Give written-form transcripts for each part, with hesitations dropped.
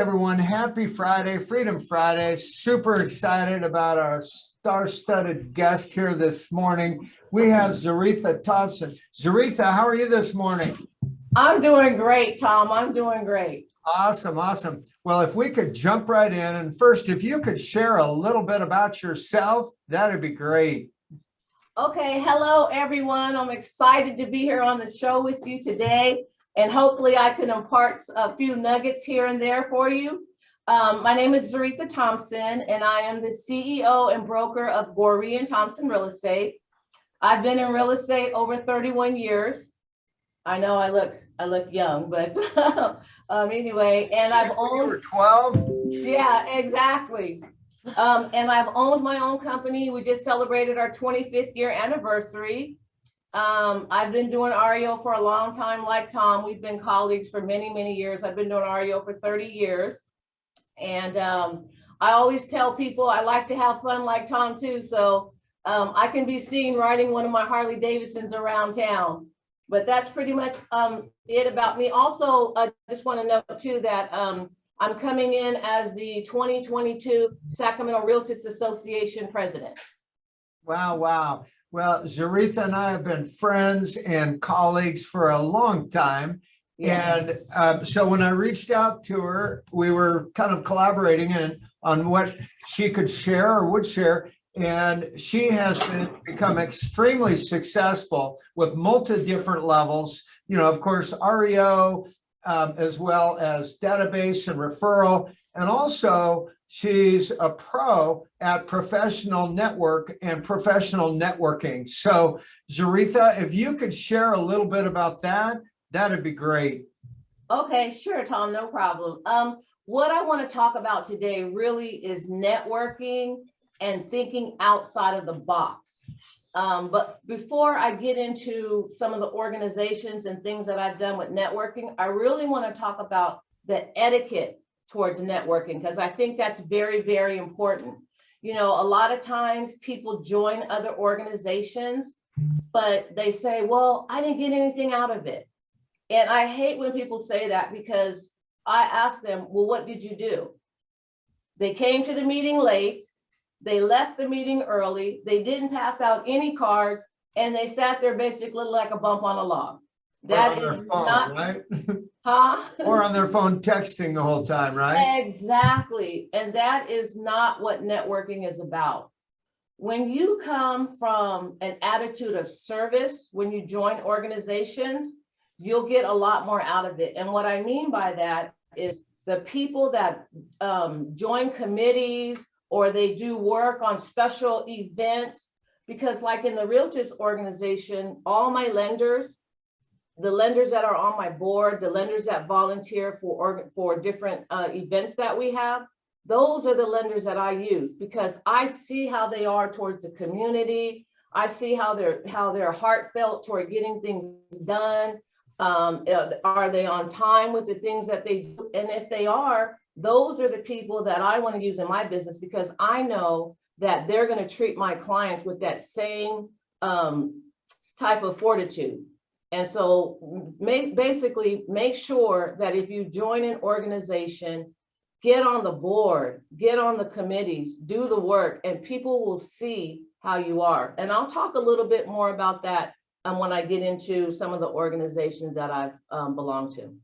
Everyone, happy Friday, Freedom Friday. Super excited about our star-studded guest here this morning. We have Zoritha Thompson. Zoritha, how are you this morning? I'm doing great, Tom. I'm doing great. Awesome, awesome. Well, if we could jump right in, and first, if you could share a little bit about yourself, that'd be great. Okay, hello, everyone. I'm excited to be here on the show with you today, and hopefully I can impart a few nuggets here and there for you. My name is Zoritha Thompson, and I am the CEO and broker of Goree and Thompson Real Estate. I've been in real estate over 31 years. I know I look young, but anyway, and I've owned. You were 12? Yeah, exactly. And I've owned my own company. We just celebrated our 25th year anniversary. I've been doing REO for a long time, like Tom. We've been colleagues for many, many years. I've been doing REO for 30 years. And I always tell people I like to have fun like Tom too. So I can be seen riding one of my Harley Davidsons around town. But that's pretty much it about me. Also, I just want to note too that I'm coming in as the 2022 Sacramento Realtors Association president. Wow, wow. Well, Zoritha and I have been friends and colleagues for a long time. Yeah. And so when I reached out to her, we were kind of collaborating on what she could share or would share. And she has become extremely successful with multi different levels, you know, of course, REO, as well as database and referral. And also she's a pro at professional network and professional networking. So Zoritha, if you could share a little bit about that, that'd be great. Okay, sure, Tom, no problem. What I want to talk about today really is networking and thinking outside of the box. But before I get into some of the organizations and things that I've done with networking, I really want to talk about the etiquette towards networking, because I think that's very, very important. You know, a lot of times people join other organizations, but they say, well, I didn't get anything out of it. And I hate when people say that, because I ask them, well, what did you do? They came to the meeting late. They left the meeting early. They didn't pass out any cards, and they sat there basically like a bump on a log. That is phone, not right. Huh? Or on their phone texting the whole time, right? Exactly. And that is not what networking is about. When you come from an attitude of service, when you join organizations, you'll get a lot more out of it. And what I mean by that is the people that join committees, or they do work on special events, because like in the Realtors organization, all my lenders, the lenders that are on my board, the lenders that volunteer for different events that we have, those are the lenders that I use, because I see how they are towards the community. I see how they're heartfelt toward getting things done. Are they on time with the things that they do? And if they are, those are the people that I want to use in my business, because I know that they're going to treat my clients with that same type of fortitude. And so basically make sure that if you join an organization, get on the board, get on the committees, do the work, and people will see how you are. And I'll talk a little bit more about that when I get into some of the organizations that I've belonged to.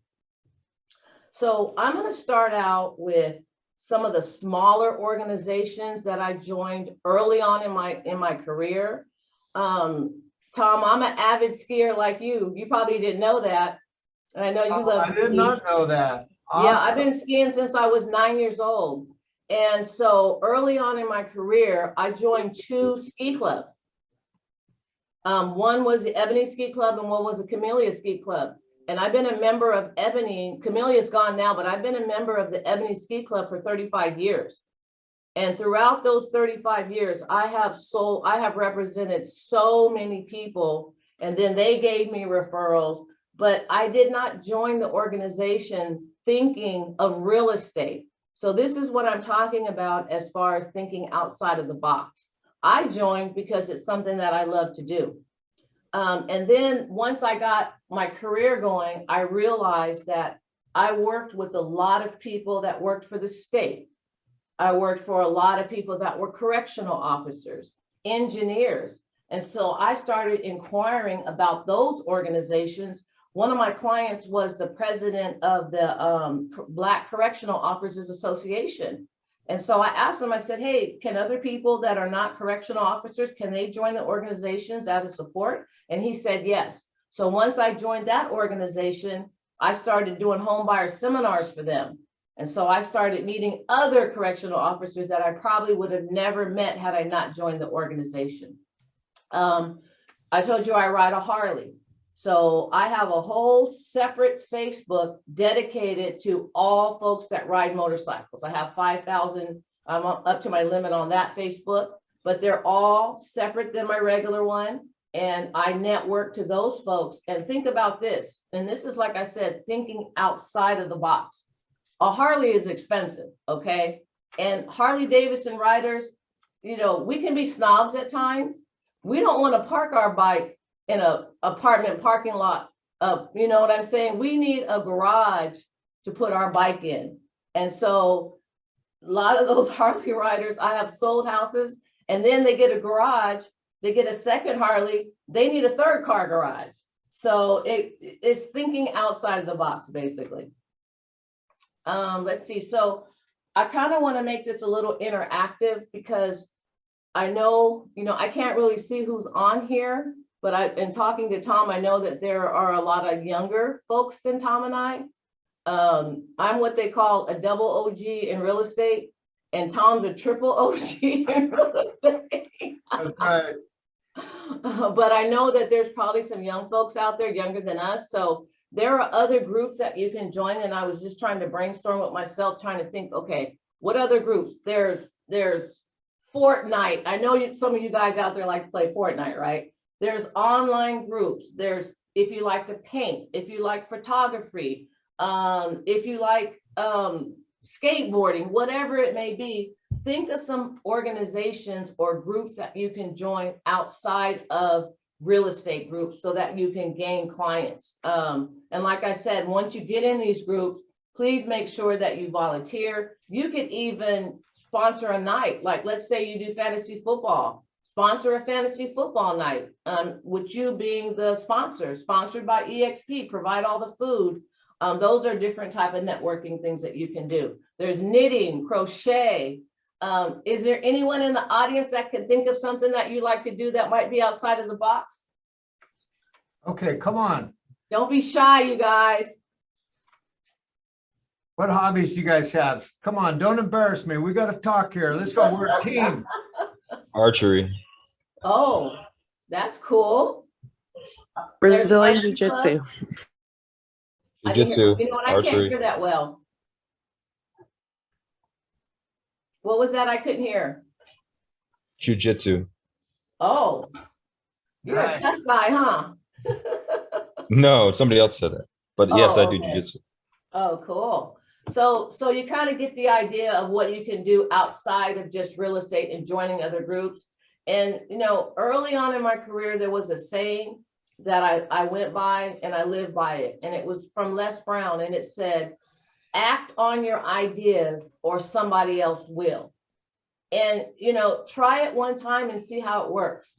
So I'm going to start out with some of the smaller organizations that I joined early on in my career. Tom, I'm an avid skier like you. You probably didn't know that. And I know you love to ski. I did not know that. Awesome. Yeah, I've been skiing since I was 9 years old. And so early on in my career, I joined 2 ski clubs. One was the Ebony Ski Club and one was the Camellia Ski Club. And I've been a member of Ebony. Camelia's gone now, but I've been a member of the Ebony Ski Club for 35 years. And throughout those 35 years, I have represented so many people, and then they gave me referrals, but I did not join the organization thinking of real estate. So this is what I'm talking about as far as thinking outside of the box. I joined because it's something that I love to do. And then once I got my career going, I realized that I worked with a lot of people that worked for the state. I worked for a lot of people that were correctional officers, engineers. And so I started inquiring about those organizations. One of my clients was the president of the Black Correctional Officers Association. And so I asked him, I said, hey, can other people that are not correctional officers, can they join the organizations out of support? And he said, yes. So once I joined that organization, I started doing home buyer seminars for them. And so I started meeting other correctional officers that I probably would have never met had I not joined the organization. I told you I ride a Harley. So I have a whole separate Facebook dedicated to all folks that ride motorcycles. I have 5,000, I'm up to my limit on that Facebook, but they're all separate than my regular one. And I network to those folks. And think about this, and this is, like I said, thinking outside of the box. A Harley is expensive, okay? And Harley Davidson riders, you know, we can be snobs at times. We don't want to park our bike in a apartment parking lot. You know what I'm saying? We need a garage to put our bike in. And so a lot of those Harley riders, I have sold houses, and then they get a garage, they get a second Harley, they need a third car garage. So it's thinking outside of the box, basically. Let's see. So I kind of want to make this a little interactive because I know, you know, I can't really see who's on here, but in talking to Tom, I know that there are a lot of younger folks than Tom and I. I'm what they call a double OG in real estate, and Tom's a triple OG in real estate. That's right. But I know that there's probably some young folks out there younger than us. So there are other groups that you can join. And I was just trying to brainstorm with myself, trying to think, okay, what other groups? There's Fortnite. I know some of you guys out there like to play Fortnite, right? There's online groups. There's, if you like to paint, if you like photography, if you like skateboarding, whatever it may be, think of some organizations or groups that you can join outside of real estate groups so that you can gain clients. And like I said, once you get in these groups, please make sure that you volunteer. You could even sponsor a night. Like, let's say you do fantasy football, sponsor a fantasy football night, with you being the sponsor, sponsored by EXP, provide all the food. Those are different type of networking things that you can do. There's knitting, crochet. Is there anyone in the audience that can think of something that you like to do that might be outside of the box? Okay, come on. Don't be shy, you guys. What hobbies do you guys have? Come on, don't embarrass me. We got to talk here. Let's go. We're a team. Archery. Oh, that's cool. Brazilian Jiu-Jitsu. Jiu-Jitsu. You know what? I can't Archery. hear that well. What was that? I couldn't hear. Jiu-Jitsu. Oh, you're a Nice. tough guy, huh? No, somebody else said that. But yes, Oh, I do okay. jiu-jitsu. Oh, cool. So you kind of get the idea of what you can do outside of just real estate and joining other groups. And, you know, early on in my career, there was a saying that I went by and I lived by it. And it was from Les Brown, and it said, act on your ideas or somebody else will. And, you know, try it one time and see how it works.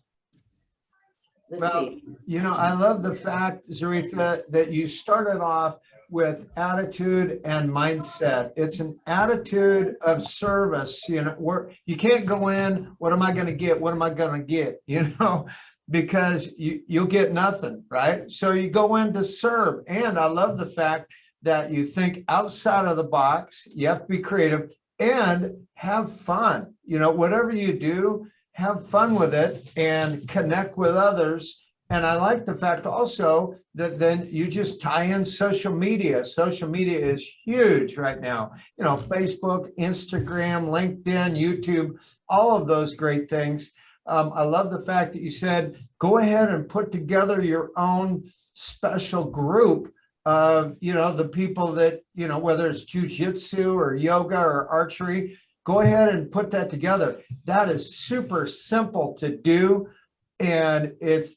Let's Well, see. you know, I love the fact, Zoritha, that you started off with attitude and mindset. It's an attitude of service, you know, where you can't go in, what am I going to get? What am I going to get? You know, because you'll get nothing, right? So you go in to serve. And I love the fact that you think outside of the box, you have to be creative and have fun. You know, whatever you do, have fun with it and connect with others. And I like the fact also that then you just tie in social media. Social media is huge right now. You know, Facebook, Instagram, LinkedIn, YouTube, all of those great things. I love the fact that you said, go ahead and put together your own special group of, you know, the people that, you know, whether it's jujitsu or yoga or archery, go ahead and put that together. That is super simple to do. And it's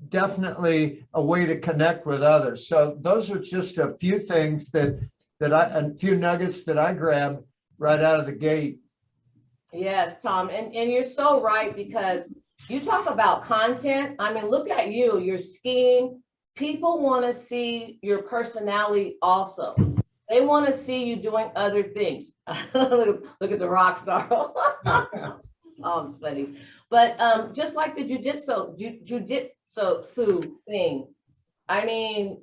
definitely a way to connect with others. So those are just a few things that a few nuggets that I grabbed right out of the gate. Yes, Tom, and you're so right, because you talk about content. I mean, look at you, you're skiing. People want to see your personality also. They want to see you doing other things. Look at the rock star. Oh, I'm sweaty. But just like the jujitsu thing, I mean,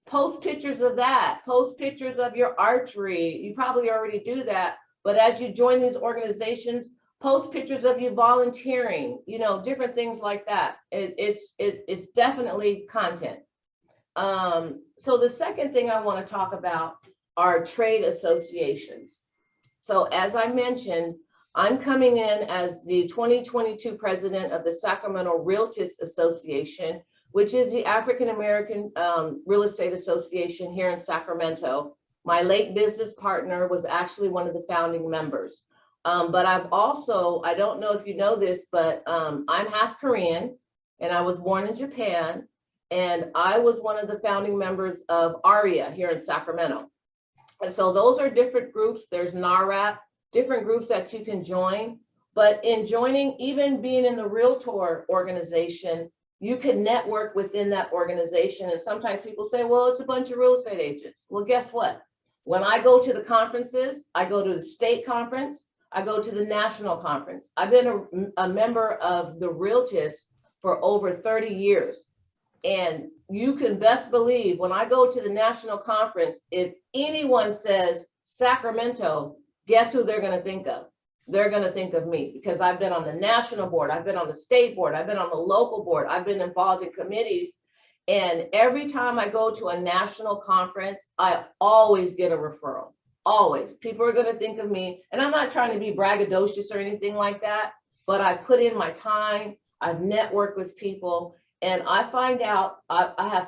post pictures of that, post pictures of your archery. You probably already do that, but as you join these organizations, post pictures of you volunteering, you know, different things like that. It's definitely content. So the second thing I want to talk about are trade associations. So as I mentioned, I'm coming in as the 2022 president of the Sacramento Realtors Association, which is the African American Real Estate Association here in Sacramento. My late business partner was actually one of the founding members. But I've also, I don't know if you know this, but I'm half Korean and I was born in Japan. And I was one of the founding members of ARIA here in Sacramento. And so those are different groups. There's NARAP, different groups that you can join. But in joining, even being in the Realtor organization, you can network within that organization. And sometimes people say, well, it's a bunch of real estate agents. Well, guess what? When I go to the conferences, I go to the state conference, I go to the national conference. I've been a member of the Realtors for over 30 years. And you can best believe when I go to the national conference, if anyone says Sacramento, guess who they're going to think of? They're going to think of me, because I've been on the national board, I've been on the state board, I've been on the local board, I've been involved in committees. And every time I go to a national conference, I always get a referral. Always. People are going to think of me. And I'm not trying to be braggadocious or anything like that, but I put in my time, I've networked with people. And I have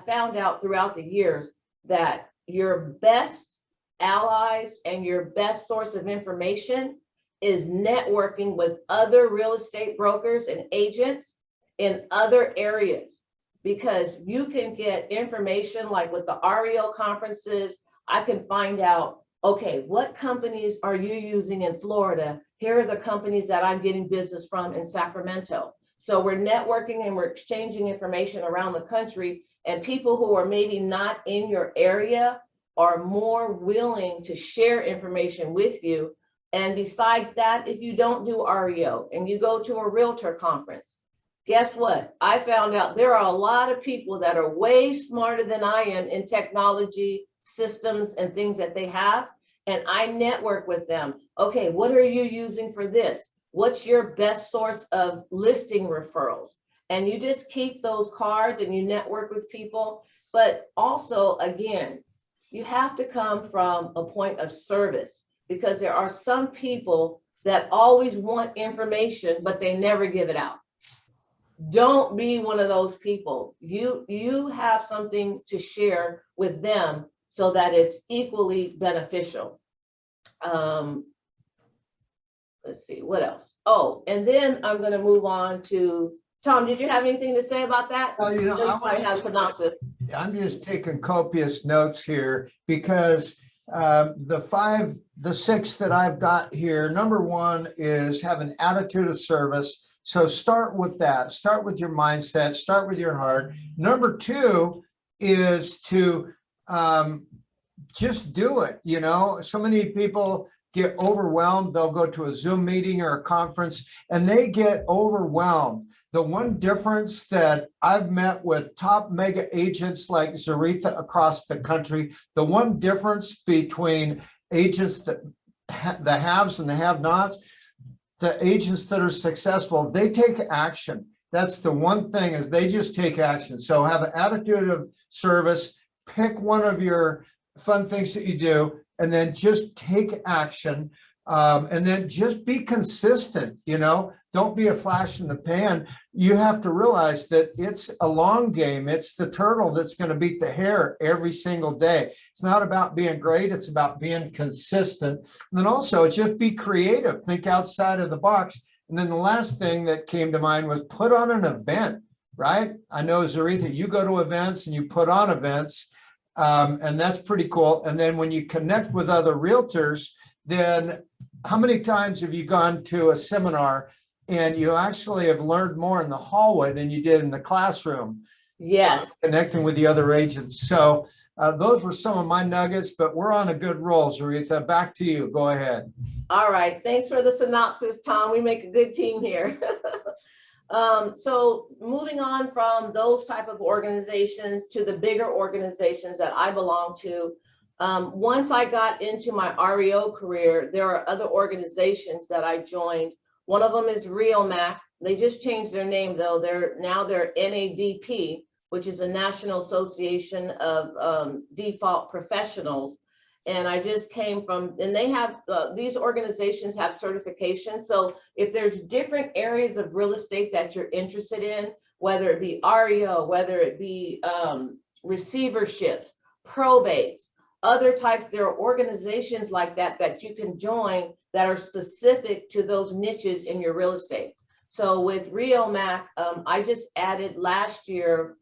found out throughout the years that your best allies and your best source of information is networking with other real estate brokers and agents in other areas, because you can get information like with the REO conferences. I can find out, okay, what companies are you using in Florida? Here are the companies that I'm getting business from in Sacramento. So we're networking and we're exchanging information around the country, and people who are maybe not in your area are more willing to share information with you. And besides that, if you don't do REO and you go to a realtor conference, guess what? I found out there are a lot of people that are way smarter than I am in technology, systems, and things that they have. And I network with them. Okay, what are you using for this? What's your best source of listing referrals? And you just keep those cards and you network with people. But also, again, you have to come from a point of service, because there are some people that always want information, but they never give it out. Don't be one of those people. You have something to share with them so that it's equally beneficial. Let's see, what else? Oh, and then I'm going to move on to Tom. Did you have anything to say about that? Well, you know, I'm just taking copious notes here, because the six that I've got here, number one is have an attitude of service. So start with that. Start with your mindset. Start with your heart. Number two is to just do it. You know, so many people get overwhelmed. They'll go to a Zoom meeting or a conference and they get overwhelmed. The one difference that I've met with top mega agents like Zoritha across the country, the one difference between agents that the haves and the have-nots, the agents that are successful, they take action. That's the one thing, is they just take action. So have an attitude of service, pick one of your fun things that you do, and then just take action. And then just be consistent, you know, don't be a flash in the pan. You have to realize that it's a long game. It's the turtle that's going to beat the hare every single day. It's not about being great. It's about being consistent. And then also just be creative, think outside of the box. And then the last thing that came to mind was put on an event, right? I know, Zoritha, you go to events and you put on events. And that's pretty cool. And then when you connect with other realtors, then how many times have you gone to a seminar and you actually have learned more in the hallway than you did in the classroom? Yes. Connecting with the other agents. So those were some of my nuggets, but we're on a good roll, Zoritha. Back to you. Go ahead. All right. Thanks for the synopsis, Tom. We make a good team here. So moving on from those type of organizations to the bigger organizations that I belong to, once I got into my REO career, there are other organizations that I joined. One of them is REOMAC. They just changed their name though. They're NADP, which is a National Association of Default Professionals. And I just came from, and they have, these organizations have certification. So if there's different areas of real estate that you're interested in, whether it be REO, whether it be receiverships, probates, other types, there are organizations like that that you can join that are specific to those niches in your real estate. So with REOMAC, I just added last year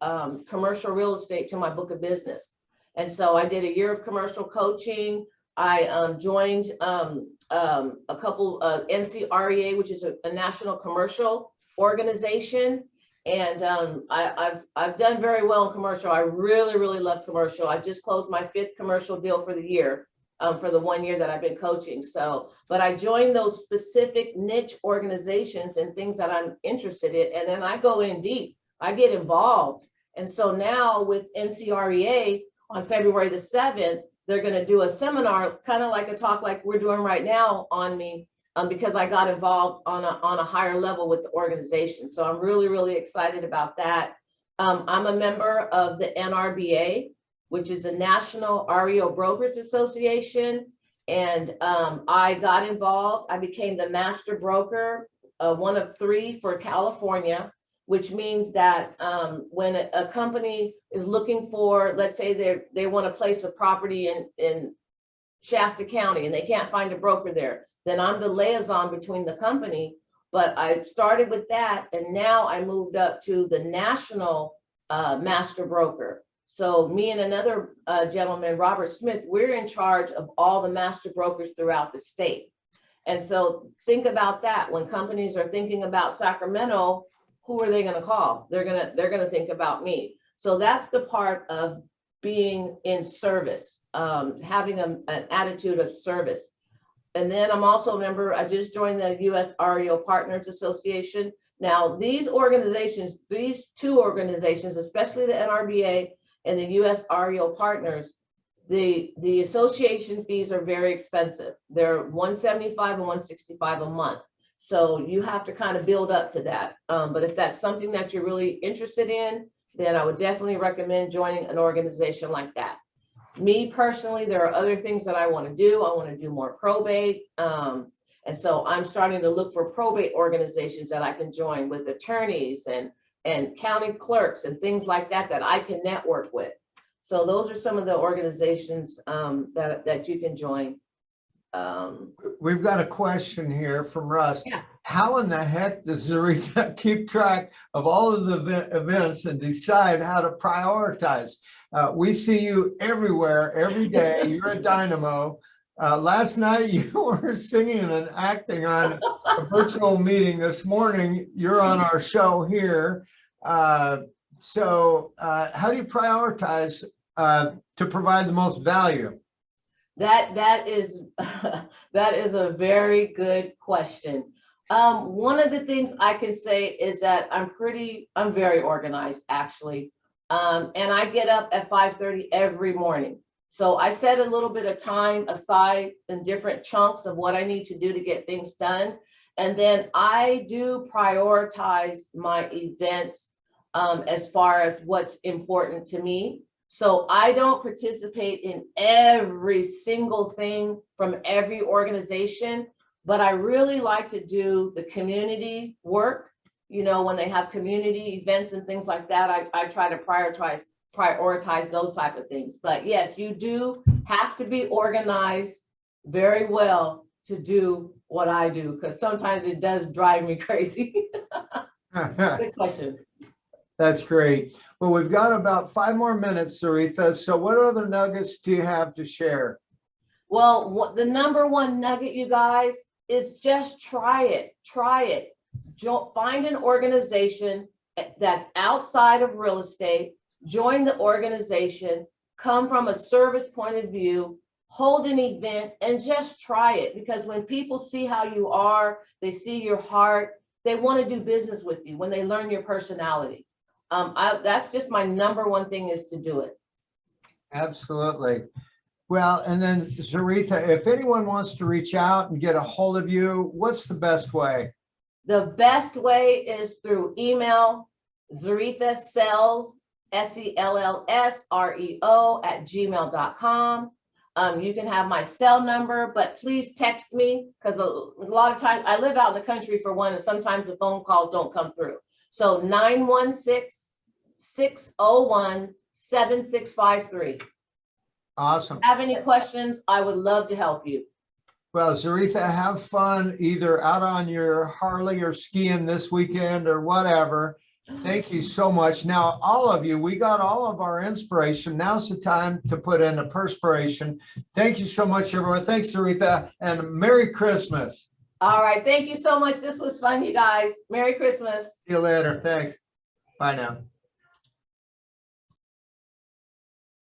commercial real estate to my book of business. And so I did a year of commercial coaching. I joined a couple of NCREA, which is a national commercial organization. And I've done very well in commercial. I really love commercial. I just closed my 5th commercial deal for the year, for the 1 year that I've been coaching. So, but I joined those specific niche organizations and things that I'm interested in. And then I go in deep, I get involved. And so now with NCREA, on February the 7th, they're going to do a seminar, kind of like a talk like we're doing right now on me, because I got involved on a higher level with the organization. So I'm really excited about that. I'm a member of the NRBA, which is a National REO Brokers Association. And I got involved. I became the master broker, one of 3 for California, which means that when a company is looking for, let's say they want to place a property in Shasta County and they can't find a broker there, then I'm the liaison between the company. But I started with that, and now I moved up to the national master broker. So me and another gentleman, Robert Smith, we're in charge of all the master brokers throughout the state. And so think about that. When companies are thinking about Sacramento, who are they going to call? They're going to think about me. So that's the part of being in service, having an attitude of service. And then I'm also a member, I just joined the US REO Partners Association. Now these organizations, these 2 organizations, especially the NRBA and the US REO Partners, the association fees are very expensive. They're $175 and $165 a month. So you have to kind of build up to that. But if that's something that you're really interested in, then I would definitely recommend joining an organization like that. Me personally, there are other things that I want to do. I want to do more probate. And so I'm starting to look for probate organizations that I can join with attorneys and county clerks and things like that that I can network with. So those are some of the organizations that you can join. We've got a question here from Russ. Yeah. How in the heck does Zoritha keep track of all of the events and decide how to prioritize? We see you everywhere, every day. You're a dynamo. Last night you were singing and acting on a virtual meeting. This morning you're on our show here. So how do you prioritize to provide the most value? That is a very good question. One of the things I can say is that I'm very organized actually. And I get up at 5:30 every morning. So I set a little bit of time aside in different chunks of what I need to do to get things done. And then I do prioritize my events as far as what's important to me. So I don't participate in every single thing from every organization, but I really like to do the community work. You know, when they have community events and things like that, I try to prioritize those type of things. But yes, you do have to be organized very well to do what I do, because sometimes it does drive me crazy. Good question. That's great. Well, we've got about 5 more minutes, Zoritha. So what other nuggets do you have to share? Well, the number one nugget, you guys, is just try it. Try it. Find an organization that's outside of real estate. Join the organization. Come from a service point of view. Hold an event and just try it. Because when people see how you are, they see your heart, they want to do business with you when they learn your personality. That's just my number one thing, is to do it. Absolutely. Well, and then Zoritha, if anyone wants to reach out and get a hold of you, what's the best way? The best way is through email, Zoritha Sells, SELLSREO @gmail.com. You can have my cell number, but please text me, because a lot of times I live out in the country for one, and sometimes the phone calls don't come through. So 916-601-7653. Awesome. Have any questions? I would love to help you. Well, Zoritha, have fun either out on your Harley or skiing this weekend or whatever. Thank you so much. Now, all of you, we got all of our inspiration. Now's the time to put in the perspiration. Thank you so much, everyone. Thanks, Zoritha, and Merry Christmas. All right. Thank you so much. This was fun, you guys. Merry Christmas. See you later. Thanks. Bye now.